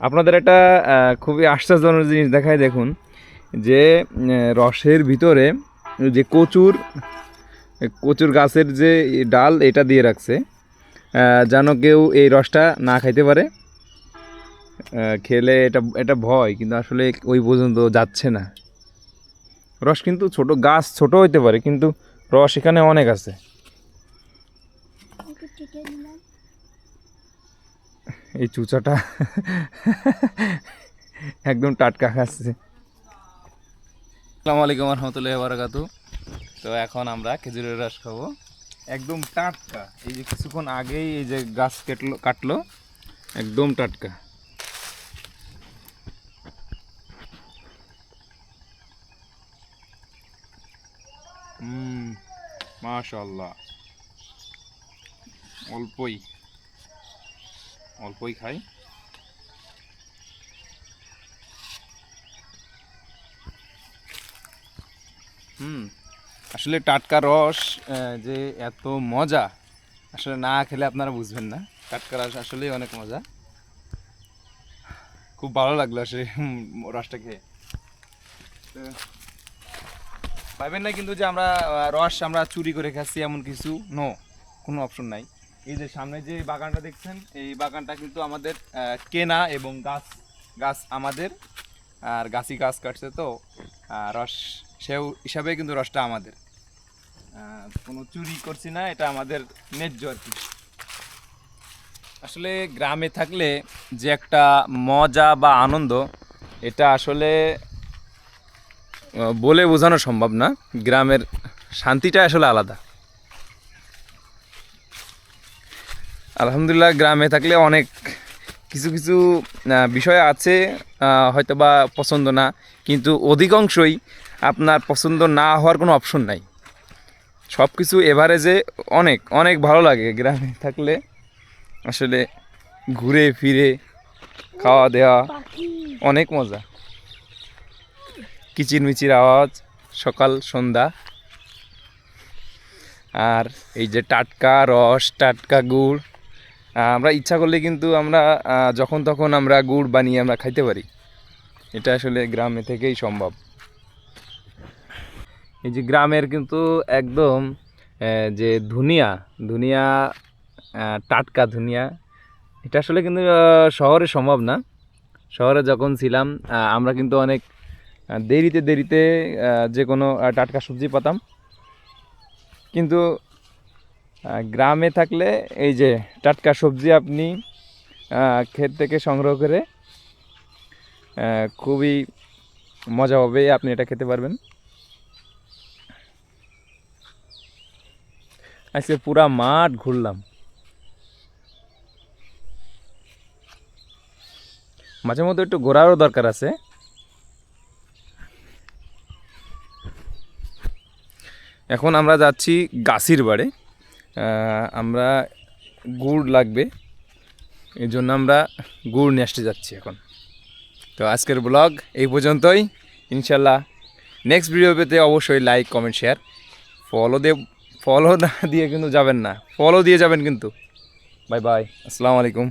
আপনাদের একটা খুবই আশ্চর্যজনক জিনিস দেখায়, দেখুন যে রসের ভিতরে যে কচুর কচুর গাছের যে ডাল এটা দিয়ে রাখছে, যেন কেউ এই রসটা না খাইতে পারে। খেলে এটা এটা ভয়, কিন্তু আসলে ওই পর্যন্ত যাচ্ছে না। রস কিন্তু ছোট গাছ ছোট হইতে পারে, কিন্তু রস এখানে অনেক আছে। এই চুচাটা একদম টাটকা খাচ্ছে। আসসালামু আলাইকুম রহমতুল্লাহি ওয়া বারাকাতুহু। তো এখন আমরা খেজুরের রস খাবো, একদম টাটকা। এই যে কিছুক্ষণ আগেই এই যে গাছ কাটলো, একদম টাটকা। মাশাআল্লাহ। অল্পই অল্পই খাই। আসলে টাটকা রস যে এত মজা, আসলে না খেলে আপনারা বুঝবেন না। টাটকা রস আসলেই অনেক মজা, খুব ভালো লাগলো আসলে রসটা খেয়ে। পাইবেন না কিন্তু যে আমরা রস আমরা চুরি করে খাচ্ছি এমন কিছু, নো, কোনো অপশন নাই। এই যে সামনে যে বাগানটা দেখছেন, এই বাগানটা কিন্তু আমাদের কেনা, এবং গাছ গাছ আমাদের, আর গাছই গাছ কাটছে, তো রস সেও হিসাবে কিন্তু রসটা আমাদের, কোনো চুরি করছি না, এটা আমাদের ন্যায্য আর কি। আসলে গ্রামে থাকলে যে একটা মজা বা আনন্দ, এটা আসলে বলে বোঝানো সম্ভব না। গ্রামের শান্তিটা আসলে আলাদা। আলহামদুলিল্লাহ, গ্রামে থাকলে অনেক কিছু কিছু বিষয় আছে হয়তো বা পছন্দ না, কিন্তু অধিকাংশই আপনার পছন্দ না হওয়ার কোনো অপশন নাই। সব কিছু এভারেজে অনেক অনেক ভালো লাগে গ্রামে থাকলে। আসলে ঘুরে ফিরে খাওয়া দাওয়া অনেক মজা, কিচিরমিচির আওয়াজ সকাল সন্ধ্যা, আর এই যে টাটকা রস, টাটকা গুড়। আমরা ইচ্ছা করলে কিন্তু আমরা যখন তখন আমরা গুড় বানিয়ে আমরা খাইতে পারি। এটা আসলে গ্রামে থেকেই সম্ভব। এই যে গ্রামের কিন্তু একদম যে ধুনিয়া ধুনিয়া, টাটকা ধুনিয়া, এটা আসলে কিন্তু শহরে সম্ভব না। শহরে যখন ছিলাম আমরা কিন্তু অনেক দেরিতে দেরিতে যে কোনো টাটকা সবজি পাতাম, কিন্তু গ্রামে থাকলে এই যে টাটকা সবজি আপনি ক্ষেত থেকে সংগ্রহ করে খুবই মজা হবে, আপনি এটা খেতে পারবেন। আজকে পুরা মাঠ ঘুরলাম। মাঝে মধ্যে একটু ঘোরারও দরকার আছে। এখন আমরা যাচ্ছি গাছির বাড়ি, আমরা গুড় লাগবে, এই জন্য আমরা গুড় নিয়ে আসতে যাচ্ছি এখন। তো আজকের ব্লগ এই পর্যন্তই। ইনশাল্লাহ নেক্সট ভিডিও পেতে অবশ্যই লাইক, কমেন্ট, শেয়ার, ফলো না দিয়ে কিন্তু যাবেন না, ফলো দিয়ে যাবেন কিন্তু। বাই বাই, আসসালামু আলাইকুম।